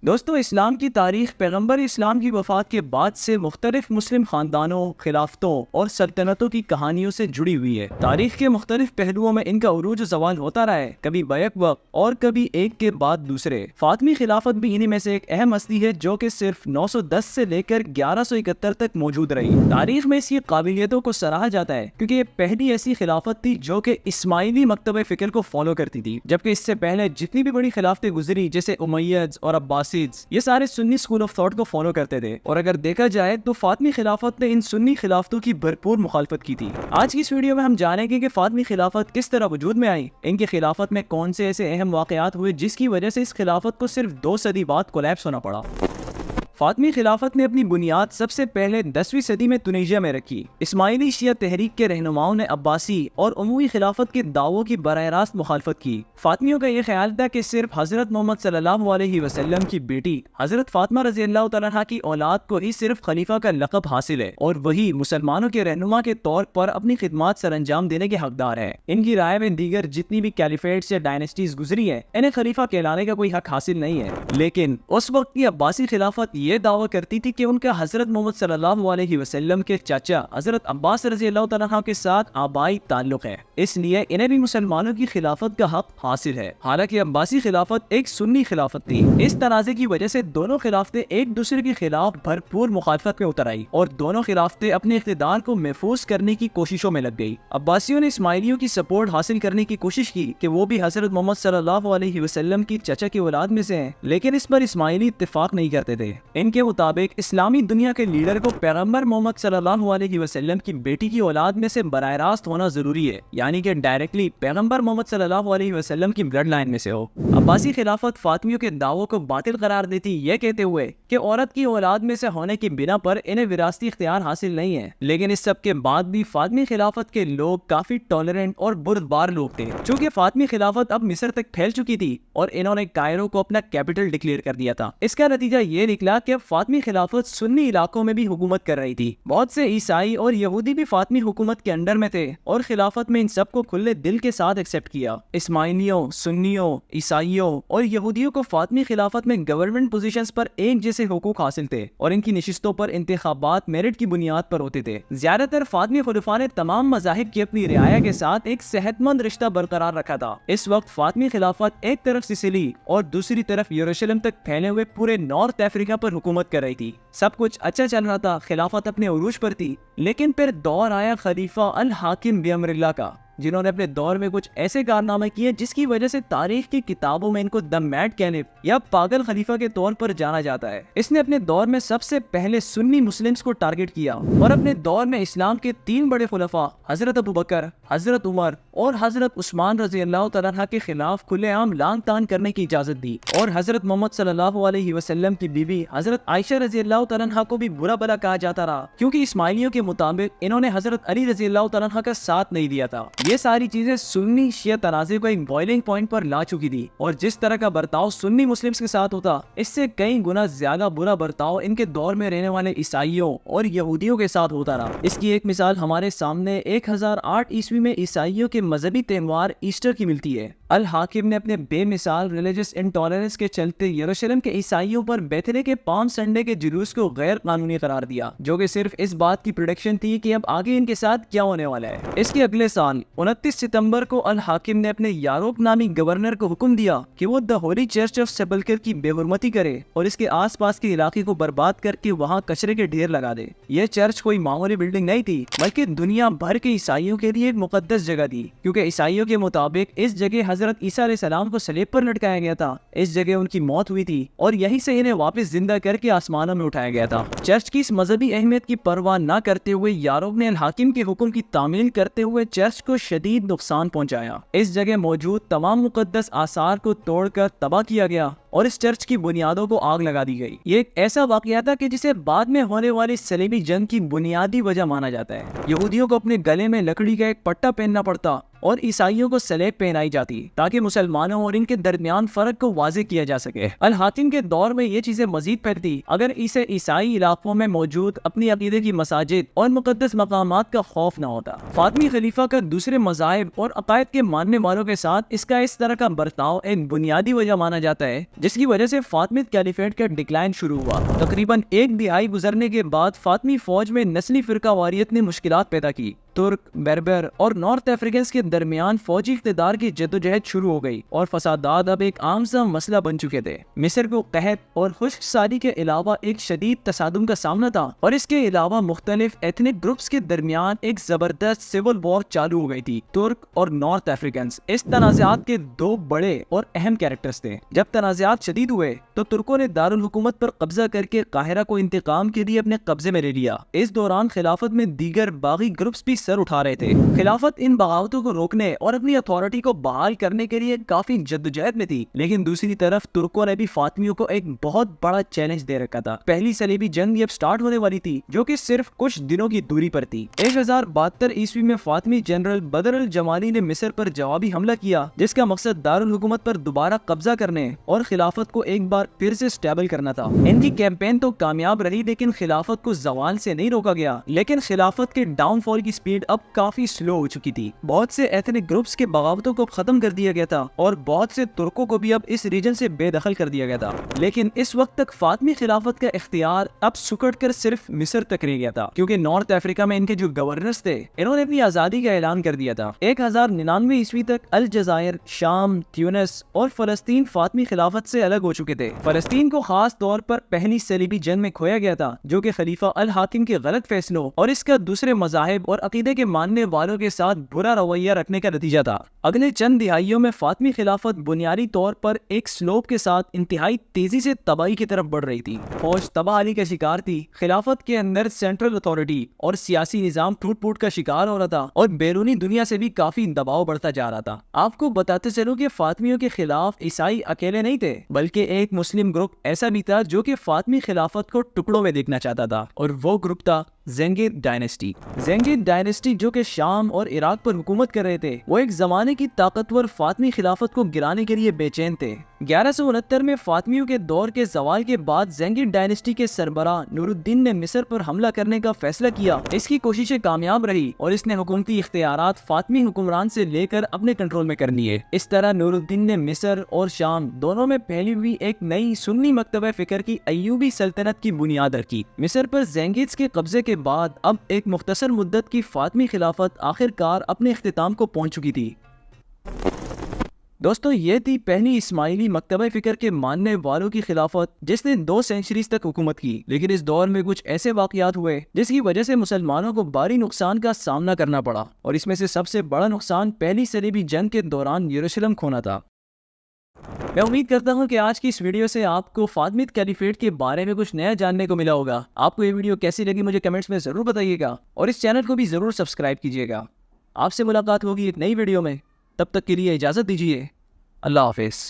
دوستو، اسلام کی تاریخ پیغمبر اسلام کی وفات کے بعد سے مختلف مسلم خاندانوں، خلافتوں اور سلطنتوں کی کہانیوں سے جڑی ہوئی ہے۔ تاریخ کے مختلف پہلوؤں میں ان کا عروج و زوال ہوتا رہا ہے، کبھی بیک وقت اور کبھی ایک کے بعد دوسرے۔ فاطمی خلافت بھی انہی میں سے ایک اہم ہستی ہے جو کہ صرف 910 سے لے کر 1171 تک موجود رہی۔ تاریخ میں اس کی قابلیتوں کو سراہا جاتا ہے کیونکہ یہ پہلی ایسی خلافت تھی جو کہ اسماعیلی مکتبہ فکر کو فالو کرتی تھی، جبکہ اس سے پہلے جتنی بھی بڑی خلافتیں گزری جیسے امیدز اور عباس یہ سارے سنی اسکول آف تھاٹ کو فالو کرتے تھے، اور اگر دیکھا جائے تو فاطمی خلافت نے ان سنی خلافتوں کی بھرپور مخالفت کی تھی۔ آج کی اس ویڈیو میں ہم جانیں گے کہ فاطمی خلافت کس طرح وجود میں آئی، ان کی خلافت میں کون سے ایسے اہم واقعات ہوئے جس کی وجہ سے اس خلافت کو صرف 2 صدی بعد کولیپس ہونا پڑا۔ فاطمی خلافت نے اپنی بنیاد سب سے پہلے 10ویں صدی میں تنیجیا میں رکھی۔ اسماعیلی شیعہ تحریک کے رہنماؤں نے عباسی اور عموی خلافت کے دعووں کی براہ راست مخالفت کی۔ فاطمیوں کا یہ خیال تھا کہ صرف حضرت محمد صلی اللہ علیہ وسلم کی بیٹی حضرت فاطمہ رضی اللہ تعالیٰ عنہا کی اولاد کو ہی صرف خلیفہ کا لقب حاصل ہے، اور وہی مسلمانوں کے رہنما کے طور پر اپنی خدمات سر انجام دینے کے حقدار ہے۔ ان کی رائے میں دیگر جتنی بھی کیلیفیٹس یا ڈائنیسٹیز گزری ہیں، انہیں خلیفہ کہلانے کا کوئی حق حاصل نہیں ہے۔ لیکن اس وقت کی عباسی خلافت یہ دعویٰ کرتی تھی کہ ان کا حضرت محمد صلی اللہ علیہ وسلم کے چاچا حضرت عباس رضی اللہ تعالیٰ عنہ کے ساتھ آبائی تعلق ہے، اس لیے انہیں بھی مسلمانوں کی خلافت کا حق حاصل ہے۔ حالانکہ عباسی خلافت ایک سنی خلافت تھی۔ اس تنازع کی وجہ سے دونوں خلافتیں ایک دوسرے کے خلاف بھرپور مخالفت میں اتر آئی، اور دونوں خلافتیں اپنے اقتدار کو محفوظ کرنے کی کوششوں میں لگ گئی۔ عباسیوں نے اسماعیلیوں کی سپورٹ حاصل کرنے کی کوشش کی کہ وہ بھی حضرت محمد صلی اللہ علیہ وسلم کی چچا کی اولاد میں سے ہیں، لیکن اس پر اسماعیلی اتفاق نہیں کرتے تھے۔ ان کے مطابق اسلامی دنیا کے لیڈر کو پیغمبر محمد صلی اللہ علیہ وسلم کی بیٹی کی اولاد میں سے براہ راست ہونا ضروری ہے، یعنی کہ ڈائریکٹلی پیغمبر محمد صلی اللہ علیہ وسلم کی بلڈ لائن میں سے ہو۔ عباسی خلافت فاطمیوں کے دعووں کو باطل قرار دیتی، یہ کہتے ہوئے کہ عورت کی اولاد میں سے ہونے کی بنا پر انہیں وراثتی اختیار حاصل نہیں ہے۔ لیکن اس سب کے بعد بھی فاطمی خلافت کے لوگ کافی ٹالرنٹ اور بردبار لوگ تھے، چونکہ فاطمی خلافت اب مصر تک پھیل چکی تھی اور انہوں نے کائرو کو اپنا کیپٹل ڈکلیئر کر دیا تھا۔ اس کا نتیجہ یہ نکلا کہ فاطمی خلافت سنی علاقوں میں بھی حکومت کر رہی تھی۔ بہت سے عیسائی اور یہودی بھی فاطمی حکومت کے انڈر میں تھے، اور خلافت میں ان سب کو کھلے دل کے ساتھ ایکسپٹ کیا۔ اسماعیلیوں، سنیوں، عیسائیوں اور یہودیوں کو فاطمی خلافت میں گورنمنٹ پوزیشنز پر ایک جیسے حقوق حاصل تھے، اور ان کی نشستوں پر انتخابات میرٹ کی بنیاد پر ہوتے تھے۔ زیادہ تر فاطمی خلفاء نے تمام مذاہب کی اپنی رعایا کے ساتھ ایک صحت مند رشتہ برقرار رکھا تھا۔ اس وقت فاطمی خلافت ایک طرف سسیلی اور دوسری طرف یروشلم تک پھیلے ہوئے پورے نارتھ افریقہ پر حکومت کر رہی تھی۔ سب کچھ اچھا چل رہا تھا، خلافت اپنے عروج پر تھی، لیکن پھر دور آیا خلیفہ الحاکم بامر اللہ کا، جنہوں نے اپنے دور میں کچھ ایسے کارنامے کیے جس کی وجہ سے تاریخ کی کتابوں میں ان کو دی میڈ کیلف یا پاگل خلیفہ کے طور پر جانا جاتا ہے۔ اس نے اپنے دور میں سب سے پہلے سنی مسلمز کو ٹارگٹ کیا، اور اپنے دور میں اسلام کے 3 بڑے خلفاء حضرت ابوبکر، حضرت عمر اور حضرت عثمان رضی اللہ تعالیٰ عنہ کے خلاف کھلے عام لعن طعن کرنے کی اجازت دی، اور حضرت محمد صلی اللہ علیہ وسلم کی بیوی حضرت عائشہ رضی اللہ تعالیٰ عنہ کو بھی برا بلا کہا جاتا رہا، کیونکہ اسماعیلیوں کے مطابق انہوں نے حضرت علی رضی اللہ تعالیٰ عنہ کا ساتھ نہیں دیا تھا۔ یہ ساری چیزیں سنی شیعہ تنازع کو ایک بوائلنگ پوائنٹ پر لا چکی تھی، اور جس طرح کا برتاؤ سنی مسلمز کے ساتھ ہوتا، اس سے کئی گنا زیادہ برا برتاؤ ان کے دور میں رہنے والے عیسائیوں اور یہودیوں کے ساتھ ہوتا رہا۔ اس کی ایک مثال ہمارے سامنے 1008 عیسوی میں عیسائیوں کے مذہبی تہوار ایسٹر کی ملتی ہے۔ الحاکم نے اپنے بے مثال ریلیجس انٹالرنس کے چلتے یروشلم کے عیسائیوں پر بیتھلے کے پام سنڈے کے جلوس کو غیر قانونی قرار دیا، جو کہ صرف اس بات کی پریڈکشن تھی کہ اب آگے ان کے ساتھ کیا ہونے والا ہے۔ اس کے اگلے سال 29 ستمبر کو الحاکم نے اپنے یاروک نامی گورنر کو حکم دیا کہ وہ دی ہولی چرچ آف سیپلکر کی بے حرمتی کرے اور اس کے آس پاس کے علاقے کو برباد کر کے وہاں کچرے کے ڈھیر لگا دے۔ یہ چرچ کوئی معمولی بلڈنگ نہیں تھی، بلکہ دنیا بھر کے عیسائیوں کے لیے ایک مقدس جگہ تھی، کیونکہ عیسائیوں کے مطابق اس جگہ حضرت عیسیٰ علیہ السلام کو صلیب پر لٹکایا گیا تھا، اس جگہ ان کی موت ہوئی تھی، اور یہیں سے انہیں واپس زندہ کر کے آسمانوں میں اٹھایا گیا تھا۔ چرچ کی اس مذہبی اہمیت کی پرواہ نہ کرتے ہوئے یاروک نے الحاکم کے حکم کی تعمیل کرتے ہوئے چرچ کو شدید نقصان پہنچایا۔ اس جگہ موجود تمام مقدس آثار کو توڑ کر تباہ کیا گیا، اور اس چرچ کی بنیادوں کو آگ لگا دی گئی۔ یہ ایک ایسا واقعہ تھا کہ جسے بعد میں ہونے والی صلیبی جنگ کی بنیادی وجہ مانا جاتا ہے۔ یہودیوں کو اپنے گلے میں لکڑی کا ایک پٹا پہننا پڑتا، اور عیسائیوں کو سلیب پہنائی جاتی تاکہ مسلمانوں اور ان کے درمیان فرق کو واضح کیا جا سکے۔ الحاکم کے دور میں یہ چیزیں مزید پھیلتی اگر اسے عیسائی علاقوں میں موجود اپنی عقیدے کی مساجد اور مقدس مقامات کا خوف نہ ہوتا۔ فاطمی خلیفہ کا دوسرے مذاہب اور عقائد کے ماننے والوں کے ساتھ اس کا اس طرح کا برتاؤ ایک بنیادی وجہ مانا جاتا ہے جس کی وجہ سے فاطمید کیلیفیٹ کا ڈکلائن شروع ہوا۔ تقریباً ایک دہائی گزرنے کے بعد فاطمی فوج میں نسلی فرقہ واریت نے مشکلات پیدا کی۔ ترک، بربر اور نارتھ افریقنز کے درمیان فوجی اقتدار کی جدوجہد شروع ہو گئی اور فسادات اب ایک عام سا مسئلہ بن چکے تھے۔ مصر کو قحط اور خشک سالی کے علاوہ ایک شدید تصادم کا سامنا تھا اور اس کے علاوہ مختلف ایتھنک گروپس کے درمیان ایک زبردست سول وار چالو ہو گئی تھی۔ ترک اور نارتھ افریقنز اس تنازعات کے دو بڑے اور اہم کیریکٹرز تھے۔ جب تنازعات شدید ہوئے تو ترکوں نے دارالحکومت پر قبضہ کر کے قاہرہ کو انتقام کے لیے اپنے قبضے میں لے لیا۔ اس دوران خلافت میں دیگر باغی گروپس بھی سر اٹھا رہے تھے۔ خلافت ان بغاوتوں کو روکنے اور اپنی اتھارٹی کو بحال کرنے کے لیے کافی جدوجہد میں تھی، لیکن دوسری طرف ترکوں نے بھی فاطمیوں کو ایک بہت بڑا چیلنج دے رکھا تھا۔ پہلی صلیبی جنگ اب سٹارٹ ہونے والی تھی، جو کہ صرف کچھ دنوں کی دوری پر تھی۔ 1072 عیسوی میں فاطمی جنرل بدر الجمالی نے مصر پر جوابی حملہ کیا، جس کا مقصد دارالحکومت پر دوبارہ قبضہ کرنے اور خلافت کو ایک بار پھر سے اسٹیبل کرنا تھا۔ ان کی کیمپین تو کامیاب رہی، لیکن خلافت کو زوال سے نہیں روکا گیا۔ لیکن خلافت کے ڈاؤن فال کی سپیڈ اب کافی سلو ہو چکی تھی۔ بہت سے ایتھنک گروپس کے بغاوتوں کو ختم کر دیا گیا تھا اور بہت سے ترکوں کو بھی اب اس ریجن سے بے دخل کر دیا گیا تھا، لیکن اس وقت تک فاطمی خلافت کا اختیار اب سکڑ کر صرف مصر تک رہ گیا تھا، کیونکہ نارتھ افریقہ میں ان کے جو گورنرز تھے انہوں نے اپنی آزادی کا اعلان کر دیا تھا۔ 1099 عیسوی تک الجزائر، شام، تیونس اور فلسطین فاطمی خلافت سے الگ ہو چکے تھے۔ فلسطین کو خاص طور پر پہلی صلیبی جنگ میں کھویا گیا تھا، جو کہ خلیفہ الحاکم کے غلط فیصلوں اور اس کا دوسرے مذاہب اور عقیدے کے ماننے والوں کے ساتھ برا رویہ رکھنے کا نتیجہ تھا۔ اگلے چند دہائیوں میں فاطمی خلافت بنیادی طور پر ایک سلوپ کے ساتھ انتہائی تیزی سے تباہی کی طرف بڑھ رہی تھی۔ فوج تباہی کا شکار تھی، خلافت کے اندر سینٹرل اتھارٹی اور سیاسی نظام ٹوٹ پھوٹ کا شکار ہو رہا تھا اور بیرونی دنیا سے بھی کافی دباؤ بڑھتا جا رہا تھا۔ آپ کو بتاتے چلوں کہ فاطمیوں کے خلاف عیسائی اکیلے نہیں تھے، بلکہ ایک مسلم گروپ ایسا بھی تھا جو کہ فاطمی خلافت کو ٹکڑوں میں دیکھنا چاہتا تھا، اور وہ گروپ تھا زنگیت ڈائنیسٹی۔ زنگیت ڈائنیسٹی جو کہ شام اور عراق پر حکومت کر رہے تھے، وہ ایک زمانے کی طاقتور فاطمی خلافت کو گرانے کے لیے بے چین تھے۔ 1169 میں فاطمیوں کے دور کے زوال کے بعد زنگیت ڈائنیسٹی کے سربراہ نور الدین نے مصر پر حملہ کرنے کا فیصلہ کیا۔ اس کی کوششیں کامیاب رہی اور اس نے حکومتی اختیارات فاطمی حکمران سے لے کر اپنے کنٹرول میں کر لیے۔ اس طرح نور الدین نے مصر اور شام دونوں میں پھیلی ہوئی ایک نئی سنی مکتبہ فکر کی ایوبی سلطنت کی بنیاد رکھی۔ مصر پر زنگیتس کے قبضے کے بعد اب ایک مختصر مدت کی فاطمی خلافت آخر کار اپنے اختتام کو پہنچ چکی تھی۔ دوستو، یہ تھی پہلی اسماعیلی مکتبہ فکر کے ماننے والوں کی خلافت، جس نے 2 سینچریز تک حکومت کی۔ لیکن اس دور میں کچھ ایسے واقعات ہوئے جس کی وجہ سے مسلمانوں کو بھاری نقصان کا سامنا کرنا پڑا، اور اس میں سے سب سے بڑا نقصان پہلی صلیبی جنگ کے دوران یروشلم کھونا تھا۔ میں امید کرتا ہوں کہ آج کی اس ویڈیو سے آپ کو فاطمید کیلیفیٹ کے بارے میں کچھ نیا جاننے کو ملا ہوگا۔ آپ کو یہ ویڈیو کیسی لگی مجھے کمنٹس میں ضرور بتائیے گا، اور اس چینل کو بھی ضرور سبسکرائب کیجیے گا۔ آپ سے ملاقات ہوگی ایک نئی ویڈیو میں، تب تک کے لیے اجازت دیجیے۔ اللہ حافظ۔